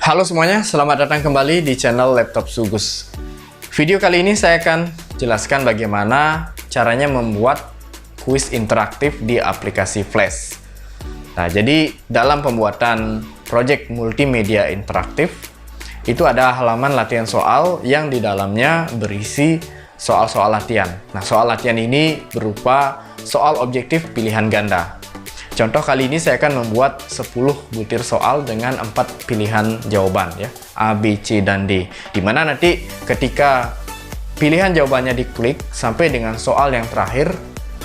Halo semuanya, selamat datang kembali di channel Laptop Sugus. Video kali ini saya akan jelaskan bagaimana caranya membuat kuis interaktif di aplikasi Flash. Nah, jadi dalam pembuatan project multimedia interaktif, itu ada halaman latihan soal yang di dalamnya berisi soal-soal latihan. Nah, soal latihan ini berupa soal objektif pilihan ganda. Contoh kali ini saya akan membuat 10 butir soal dengan 4 pilihan jawaban ya, A, B, C, dan D. Dimana nanti ketika pilihan jawabannya diklik sampai dengan soal yang terakhir,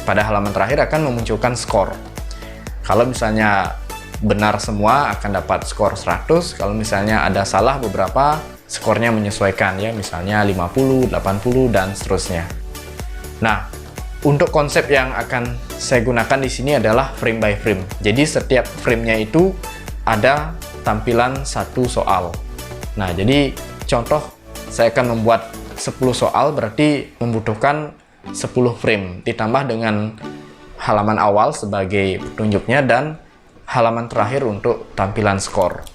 pada halaman terakhir akan memunculkan skor. Kalau misalnya benar semua akan dapat skor 100, kalau misalnya ada salah beberapa, skornya menyesuaikan ya, misalnya 50, 80, dan seterusnya. Nah, untuk konsep yang akan saya gunakan di sini adalah frame by frame. Jadi setiap framenya itu ada tampilan satu soal. Nah, jadi contoh saya akan membuat 10 soal berarti membutuhkan 10 frame ditambah dengan halaman awal sebagai petunjuknya dan halaman terakhir untuk tampilan skor.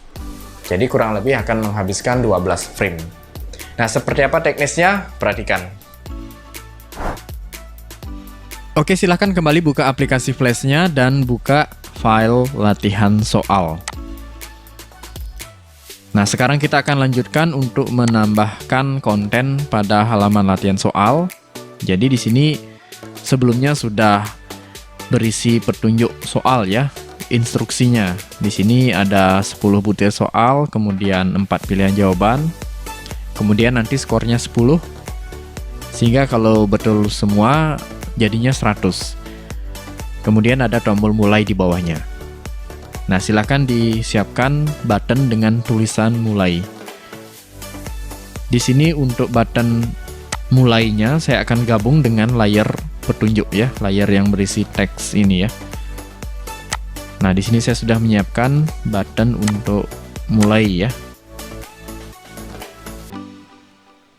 Jadi kurang lebih akan menghabiskan 12 frame. Nah, seperti apa teknisnya? Perhatikan. Oke, silahkan kembali buka aplikasi Flash-nya dan buka file latihan soal. Nah, sekarang kita akan lanjutkan untuk menambahkan konten pada halaman latihan soal. Jadi di sini sebelumnya sudah berisi petunjuk soal ya, instruksinya. Di sini ada 10 butir soal, kemudian 4 pilihan jawaban. Kemudian nanti skornya 10. Sehingga kalau betul semua jadinya 100. Kemudian ada tombol mulai di bawahnya. Nah, silakan disiapkan button dengan tulisan mulai. Di sini untuk button mulainya saya akan gabung dengan layar petunjuk ya, layar yang berisi teks ini ya. Nah, di sini saya sudah menyiapkan button untuk mulai ya.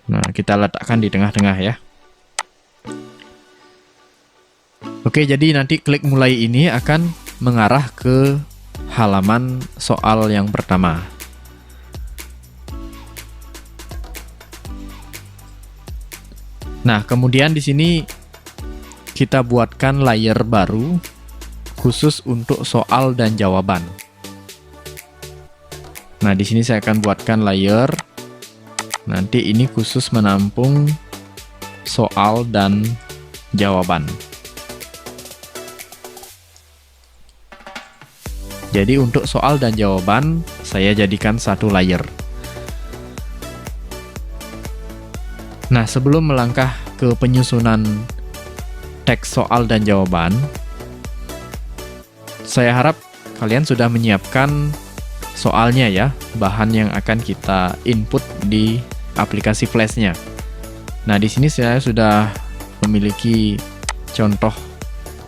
Nah, kita letakkan di tengah-tengah ya. Oke, jadi nanti klik mulai ini akan mengarah ke halaman soal yang pertama. Nah, kemudian di sini kita buatkan layer baru khusus untuk soal dan jawaban. Nah, di sini saya akan buatkan layer. Nanti ini khusus menampung soal dan jawaban. Jadi untuk soal dan jawaban saya jadikan satu layer. Nah, sebelum melangkah ke penyusunan teks soal dan jawaban, saya harap kalian sudah menyiapkan soalnya ya, bahan yang akan kita input di aplikasi Flash-nya. Nah, di sini saya sudah memiliki contoh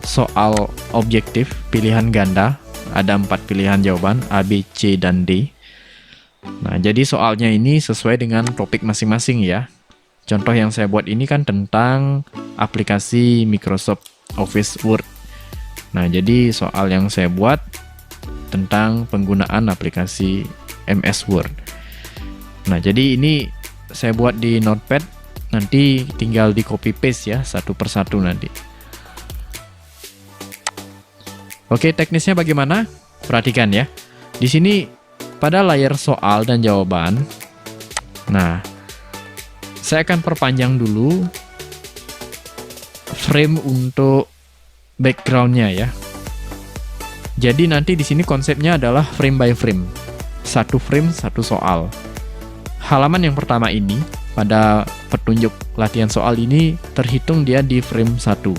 soal objektif pilihan ganda. Ada 4 pilihan jawaban, A, B, C, dan D. Nah, jadi soalnya ini sesuai dengan topik masing-masing ya. Contoh yang saya buat ini kan tentang aplikasi Microsoft Office Word. Nah, jadi soal yang saya buat tentang penggunaan aplikasi MS Word. Nah, jadi ini saya buat di Notepad, nanti tinggal di copy paste ya, satu persatu nanti. Oke, teknisnya bagaimana? Perhatikan ya. Di sini pada layar soal dan jawaban. Nah, saya akan perpanjang dulu frame untuk backgroundnya ya. Jadi nanti di sini konsepnya adalah frame by frame. Satu frame, satu soal. Halaman yang pertama ini, pada petunjuk latihan soal ini terhitung dia di frame 1.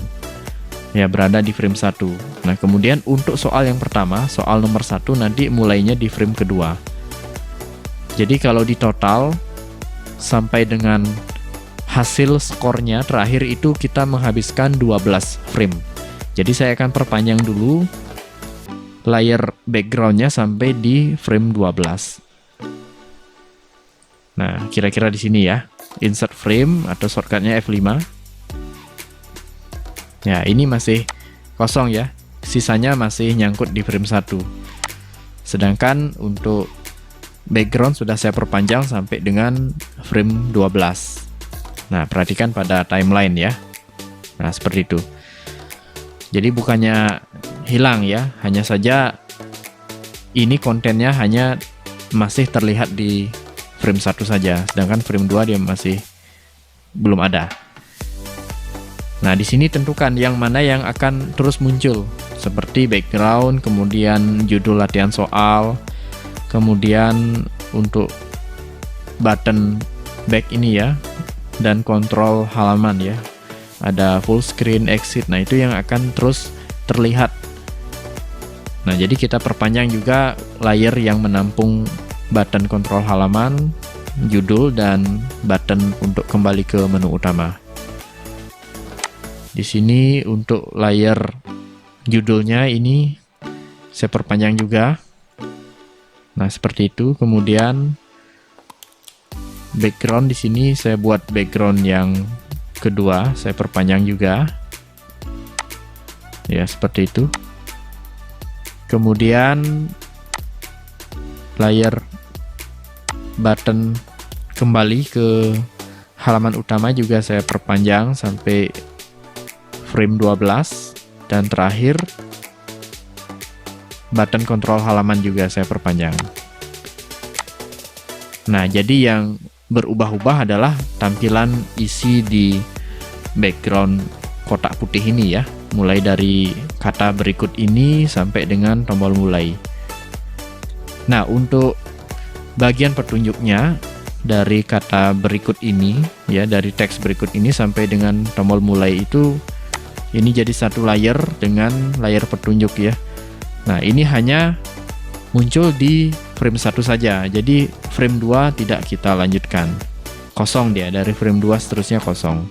Ya, berada di frame 1. Nah, kemudian untuk soal yang pertama, soal nomor 1 nanti mulainya di frame kedua. Jadi kalau di total sampai dengan hasil skornya terakhir itu kita menghabiskan 12 frame. Jadi saya akan perpanjang dulu layar backgroundnya sampai di frame 12. Nah, kira-kira di sini ya. Insert frame atau shortcutnya F5. Ya, ini masih kosong ya. Sisanya masih nyangkut di frame 1. Sedangkan untuk background sudah saya perpanjang sampai dengan frame 12. Nah, perhatikan pada timeline ya. Nah, seperti itu. Jadi bukannya hilang ya, hanya saja ini kontennya hanya masih terlihat di frame 1 saja, sedangkan frame 2 dia masih belum ada. Nah, di sini tentukan yang mana yang akan terus muncul, seperti background, kemudian judul latihan soal, kemudian untuk button back ini ya, dan kontrol halaman ya. Ada full screen, exit. Nah, itu yang akan terus terlihat. Nah, jadi kita perpanjang juga layer yang menampung button kontrol halaman, judul, dan button untuk kembali ke menu utama. Di sini untuk layer judulnya ini saya perpanjang juga. Nah, seperti itu. Kemudian background di sini saya buat background yang kedua, saya perpanjang juga. Ya, seperti itu. Kemudian layar button kembali ke halaman utama juga saya perpanjang sampai frame 12, dan terakhir button kontrol halaman juga saya perpanjang. Nah, jadi yang berubah-ubah adalah tampilan isi di background kotak putih ini ya, mulai dari kata berikut ini sampai dengan tombol mulai. Nah, untuk bagian petunjuknya dari kata berikut ini ya, dari teks berikut ini sampai dengan tombol mulai itu, ini jadi satu layer dengan layer petunjuk ya. Nah, ini hanya muncul di frame 1 saja, jadi frame 2 tidak kita lanjutkan, kosong dia, dari frame 2 seterusnya kosong.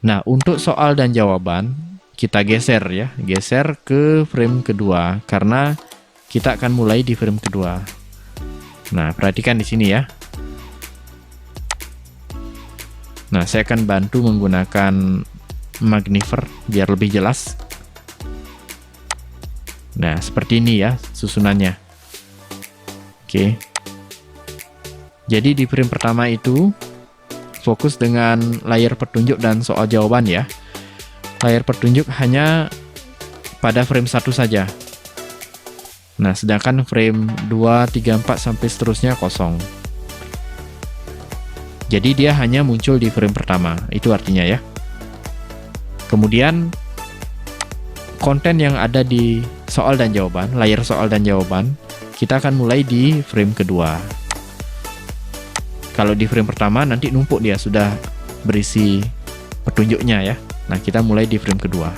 Nah, untuk soal dan jawaban kita geser ya, geser ke frame kedua karena kita akan mulai di frame kedua. Nah, perhatikan di sini ya. Nah, saya akan bantu menggunakan magnifier biar lebih jelas. Nah, seperti ini ya susunannya. Oke. Jadi di frame pertama itu fokus dengan layar petunjuk dan soal jawaban ya. Layar petunjuk hanya pada frame 1 saja. Nah, sedangkan frame 2, 3, 4 sampai seterusnya kosong. Jadi dia hanya muncul di frame pertama. Itu artinya ya. Kemudian konten yang ada di soal dan jawaban, layar soal dan jawaban, kita akan mulai di frame kedua. Kalau di frame pertama nanti numpuk dia sudah berisi petunjuknya ya. Nah, kita mulai di frame kedua.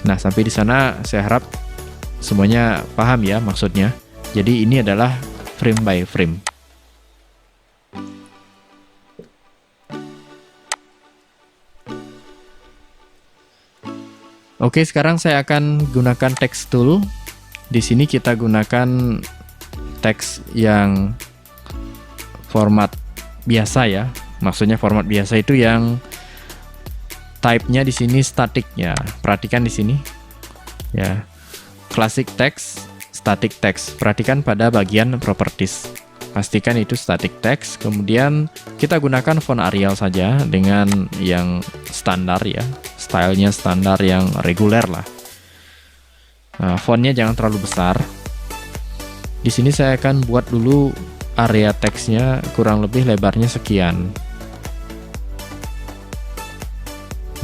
Nah, sampai di sana saya harap semuanya paham ya maksudnya. Jadi ini adalah frame by frame. Oke, sekarang saya akan gunakan text tool. Di sini kita gunakan teks yang format biasa ya. Maksudnya format biasa itu yang type-nya di sini static ya. Perhatikan di sini. Ya. Classic text, static text. Perhatikan pada bagian properties. Pastikan itu static text. Kemudian kita gunakan font Arial saja dengan yang standar ya. Stylenya standar yang reguler lah. Nah, fontnya jangan terlalu besar. Di sini saya akan buat dulu area teksnya kurang lebih lebarnya sekian.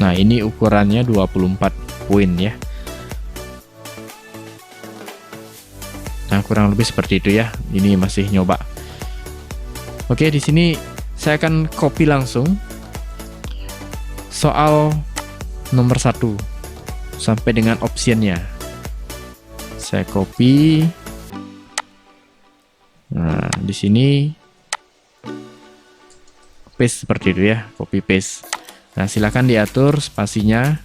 Nah, ini ukurannya 24 poin ya. Nah, kurang lebih seperti itu ya. Ini masih nyoba. Oke, di sini saya akan copy langsung soal nomor 1 sampai dengan optionnya. Saya copy. Nah, di sini paste seperti itu ya, copy paste. Nah, silakan diatur spasinya.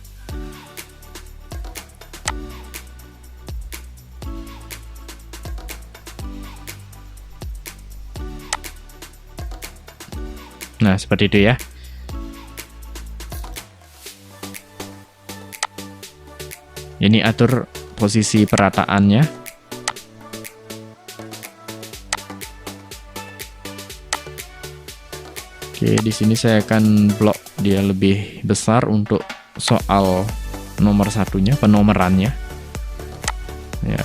Nah, seperti itu ya. Ini atur posisi perataannya. Oke, di sini saya akan blok dia lebih besar untuk soal nomor satunya, penomorannya. Ya.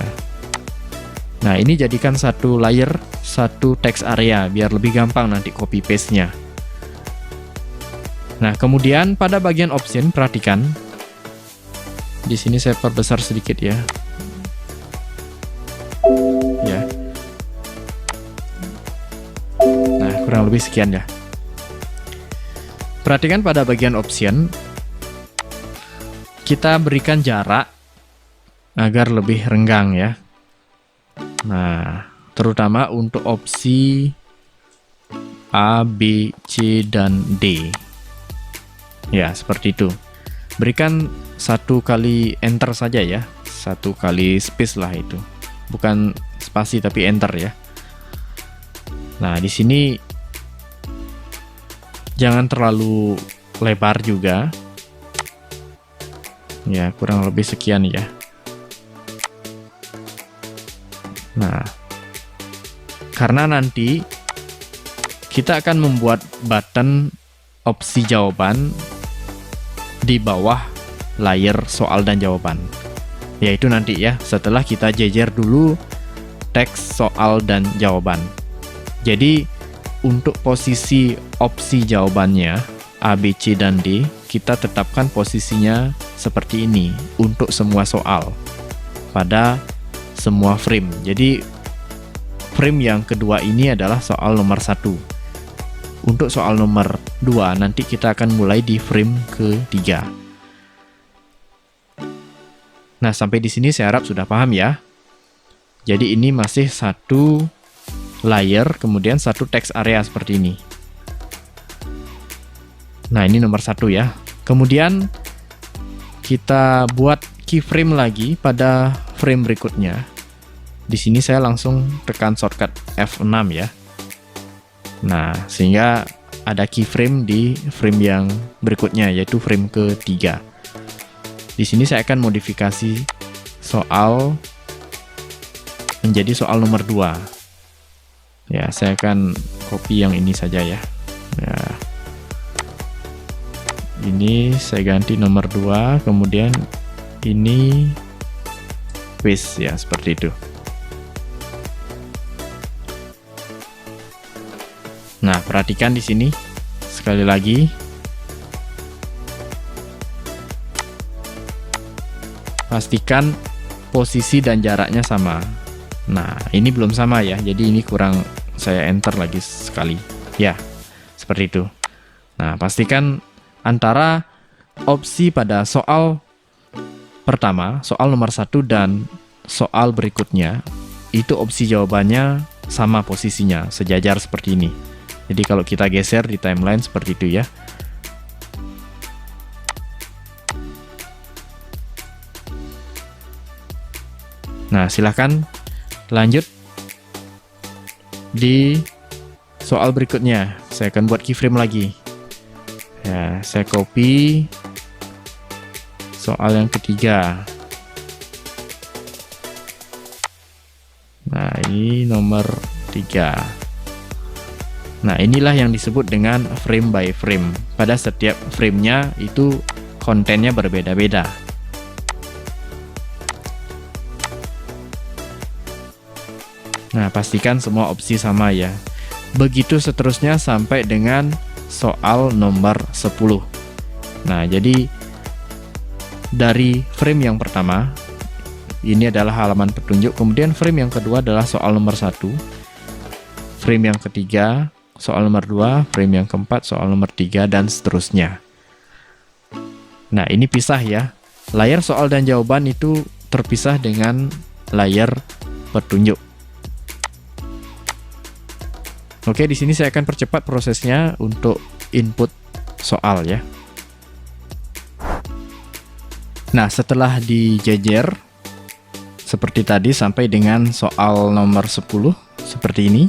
Nah, ini jadikan satu layer, satu text area biar lebih gampang nanti copy paste-nya. Nah, kemudian pada bagian option perhatikan. Di sini saya perbesar sedikit ya. Ya. Nah, kurang lebih sekian ya. Perhatikan pada bagian option, kita berikan jarak agar lebih renggang ya. Nah, terutama untuk opsi A, B, C, dan D. Ya, seperti itu. Berikan 1 kali enter saja ya. 1 kali space lah itu. Bukan spasi tapi enter ya. Nah, di sini jangan terlalu lebar juga. Ya, kurang lebih sekian ya. Nah, karena nanti kita akan membuat button opsi jawaban di bawah layer soal dan jawaban. Yaitu nanti ya, setelah kita jejer dulu teks soal dan jawaban. Jadi, untuk posisi opsi jawabannya A, B, C, dan D, kita tetapkan posisinya seperti ini untuk semua soal pada semua frame. Jadi frame yang kedua ini adalah soal nomor 1. Untuk soal nomor 2 nanti kita akan mulai di frame ketiga. Nah, sampai di sini saya harap sudah paham ya. Jadi ini masih satu layer, kemudian satu text area seperti ini. Nah, ini nomor 1 ya. Kemudian kita buat keyframe lagi pada frame berikutnya. Di sini saya langsung tekan shortcut F6 ya. Nah, sehingga ada keyframe di frame yang berikutnya, yaitu frame ketiga. Di sini saya akan modifikasi soal menjadi soal nomor 2. Ya, saya akan copy yang ini saja ya. Ya. Ini saya ganti nomor 2, kemudian ini paste ya, seperti itu. Nah, perhatikan di sini sekali lagi. Pastikan posisi dan jaraknya sama. Nah, ini belum sama ya. Jadi ini kurang, saya enter lagi sekali. Ya, seperti itu. Nah, pastikan antara opsi pada soal pertama, soal nomor 1 dan soal berikutnya, itu opsi jawabannya sama posisinya, sejajar seperti ini. Jadi kalau kita geser di timeline seperti itu ya. Nah, silahkan lanjut di soal berikutnya. Saya akan buat keyframe lagi. Ya, saya copy soal yang ketiga. Nah, ini nomor 3. Nah, inilah yang disebut dengan frame by frame. Pada setiap framenya itu kontennya berbeda-beda. Nah, pastikan semua opsi sama ya. Begitu seterusnya sampai dengan soal nomor 10. Nah, jadi dari frame yang pertama, ini adalah halaman petunjuk. Kemudian frame yang kedua adalah soal nomor 1. Frame yang ketiga, soal nomor 2, frame yang keempat, soal nomor 3, dan seterusnya. Nah, ini pisah ya. Layar soal dan jawaban itu terpisah dengan layar petunjuk. Oke, di sini saya akan percepat prosesnya untuk input soal ya. Nah, setelah dijejer seperti tadi sampai dengan soal nomor 10 seperti ini.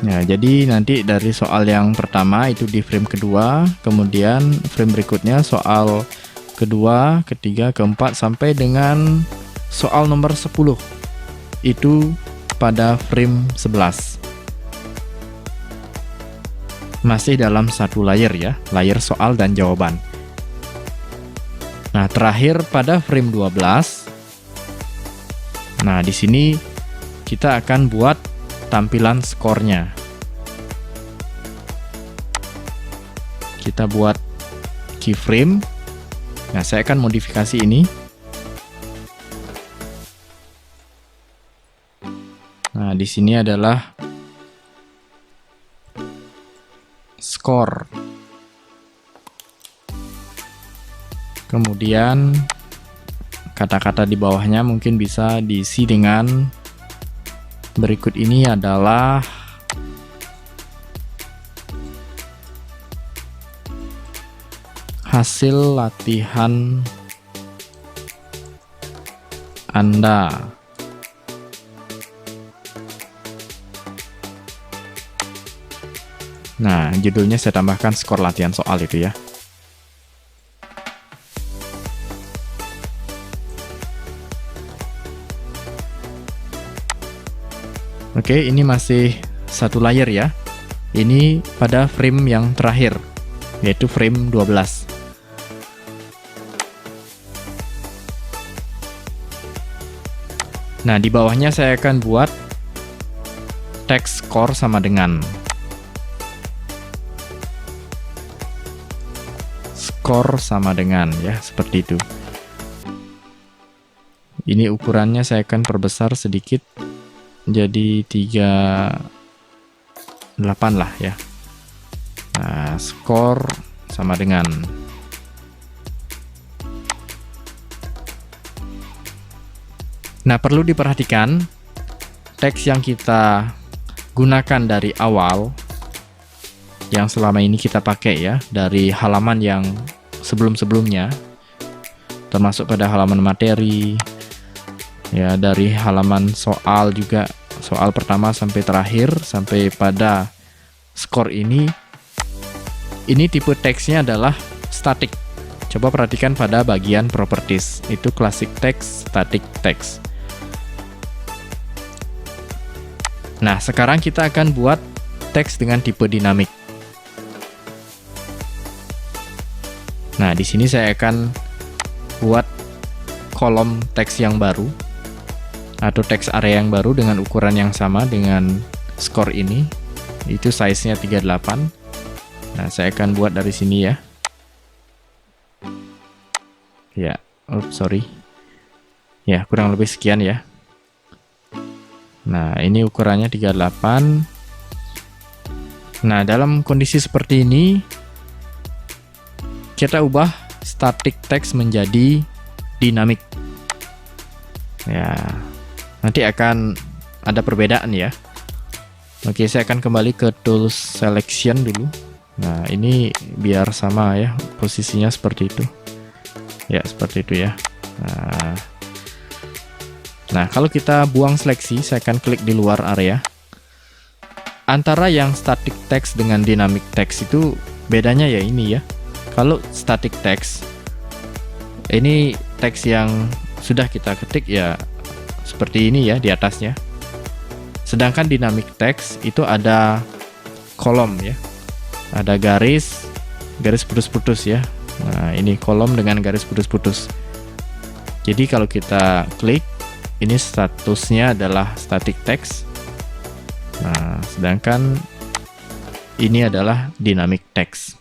Nah, jadi nanti dari soal yang pertama itu di frame kedua, kemudian frame berikutnya soal kedua, ketiga, keempat, sampai dengan soal nomor 10 itu pada frame 11. Masih dalam satu layer ya, layer soal dan jawaban. Nah, terakhir pada frame 12. Nah, di sini kita akan buat tampilan skornya. Kita buat keyframe. Nah, saya akan modifikasi ini. Nah, di sini adalah skor. Kemudian kata-kata di bawahnya mungkin bisa diisi dengan berikut ini adalah hasil latihan Anda. Nah, judulnya saya tambahkan skor latihan soal itu ya. Oke, ini masih satu layer ya. Ini pada frame yang terakhir, yaitu frame 12. Nah, di bawahnya saya akan buat teks skor sama dengan. Skor sama dengan ya, seperti itu. Ini ukurannya saya akan perbesar sedikit jadi 38 lah ya. Nah, skor sama dengan. Nah, perlu diperhatikan teks yang kita gunakan dari awal, yang selama ini kita pakai ya, dari halaman yang sebelum-sebelumnya, termasuk pada halaman materi ya, dari halaman soal juga, soal pertama sampai terakhir, sampai pada skor ini tipe teksnya adalah static. Coba perhatikan pada bagian properties, itu classic text, static text. Nah, sekarang kita akan buat teks dengan tipe dinamik. Nah, di sini saya akan buat kolom teks yang baru atau teks area yang baru dengan ukuran yang sama dengan skor ini. Itu size-nya 38. Nah, saya akan buat dari sini ya. Ya, sorry. Ya, kurang lebih sekian ya. Nah, ini ukurannya 38. Nah, dalam kondisi seperti ini, kita ubah static text menjadi dynamic. Ya, nanti akan ada perbedaan ya. Oke, saya akan kembali ke tools selection dulu. Nah, ini biar sama ya, posisinya seperti itu. Ya, seperti itu ya. Nah, kalau kita buang seleksi, saya akan klik di luar area. Antara yang static text dengan dynamic text itu bedanya ya ini ya. Kalau static text, ini teks yang sudah kita ketik ya seperti ini ya di atasnya. Sedangkan dynamic text itu ada kolom ya. Ada garis putus-putus ya. Nah, ini kolom dengan garis putus-putus. Jadi kalau kita klik, ini statusnya adalah static text. Nah, sedangkan ini adalah dynamic text.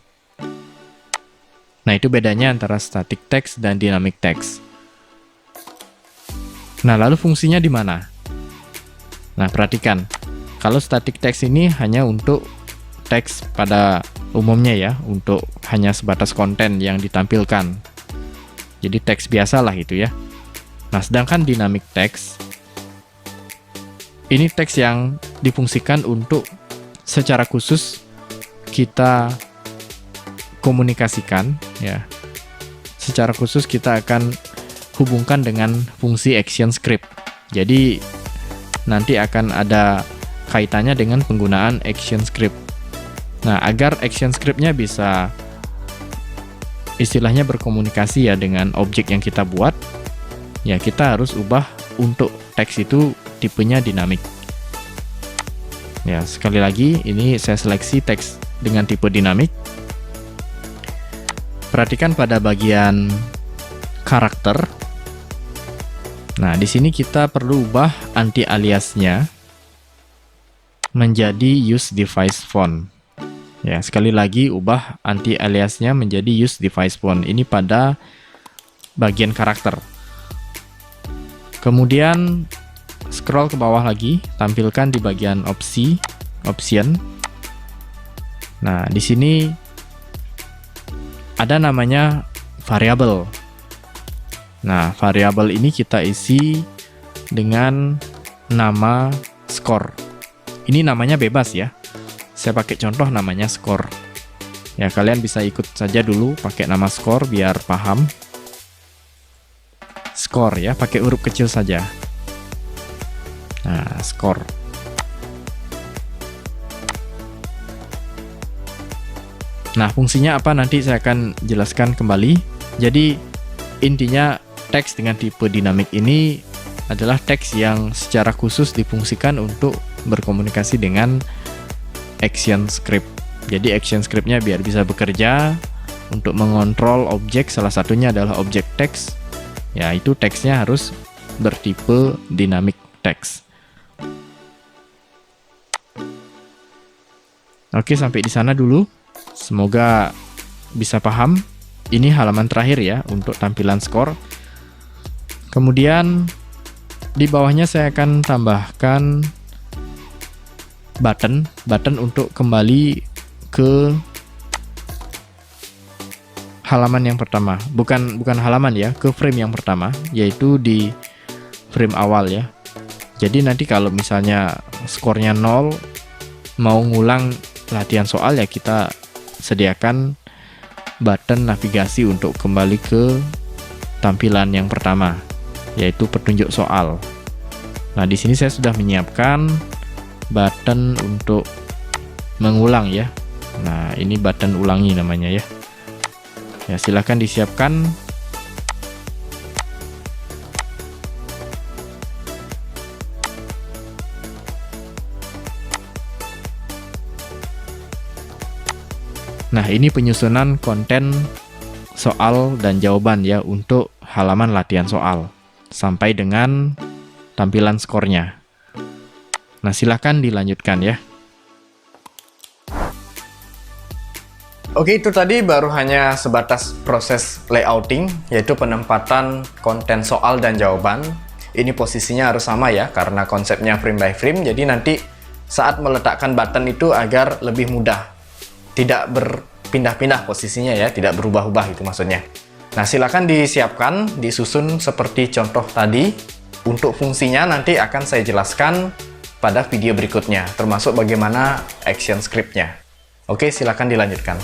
Nah, itu bedanya antara static text dan dynamic text. Nah, lalu fungsinya di mana? Nah, perhatikan. Kalau static text ini hanya untuk teks pada umumnya ya, untuk hanya sebatas konten yang ditampilkan. Jadi teks biasa lah itu ya. Nah, sedangkan dynamic text, ini teks yang difungsikan untuk secara khusus kita komunikasikan ya. Secara khusus kita akan hubungkan dengan fungsi action script. Jadi nanti akan ada kaitannya dengan penggunaan action script. Nah, agar action scriptnya bisa istilahnya berkomunikasi ya dengan objek yang kita buat, ya kita harus ubah untuk teks itu tipenya dynamic. Ya, sekali lagi ini saya seleksi teks dengan tipe dinamik. Perhatikan pada bagian karakter. Nah, di sini kita perlu ubah anti aliasnya menjadi use device font. Ya, sekali lagi ubah anti aliasnya menjadi use device font. Ini pada bagian karakter. Kemudian scroll ke bawah lagi, tampilkan di bagian option. Nah, di sini ada namanya variabel. Nah, variabel ini kita isi dengan nama score. Ini namanya bebas ya. Saya pakai contoh namanya score. Ya, kalian bisa ikut saja dulu pakai nama score biar paham. Score ya, pakai huruf kecil saja. Nah, score. Nah, fungsinya apa nanti saya akan jelaskan kembali. Jadi, intinya teks dengan tipe dinamik ini adalah teks yang secara khusus difungsikan untuk berkomunikasi dengan action script. Jadi, action scriptnya biar bisa bekerja untuk mengontrol objek, salah satunya adalah objek teks. Ya, itu teksnya harus bertipe dynamic text. Oke, sampai di sana dulu. Semoga bisa paham. Ini halaman terakhir ya untuk tampilan skor. Kemudian di bawahnya saya akan tambahkan button untuk kembali ke halaman yang pertama, bukan halaman ya, ke frame yang pertama, yaitu di frame awal ya. Jadi nanti kalau misalnya skornya 0, mau ngulang latihan soal ya kita sediakan button navigasi untuk kembali ke tampilan yang pertama, yaitu petunjuk soal. Nah, di sini saya sudah menyiapkan button untuk mengulang ya. Nah, ini button ulangi namanya ya. Ya, silahkan disiapkan. Nah, ini penyusunan konten soal dan jawaban ya untuk halaman latihan soal sampai dengan tampilan skornya. Nah, silahkan dilanjutkan ya. Oke, itu tadi baru hanya sebatas proses layouting, yaitu penempatan konten soal dan jawaban. Ini posisinya harus sama ya, karena konsepnya frame by frame, jadi nanti saat meletakkan button itu agar lebih mudah. Tidak berpindah-pindah posisinya ya, tidak berubah-ubah itu maksudnya. Nah, silakan disiapkan, disusun seperti contoh tadi. Untuk fungsinya nanti akan saya jelaskan pada video berikutnya, termasuk bagaimana action script-nya. Oke, silakan dilanjutkan.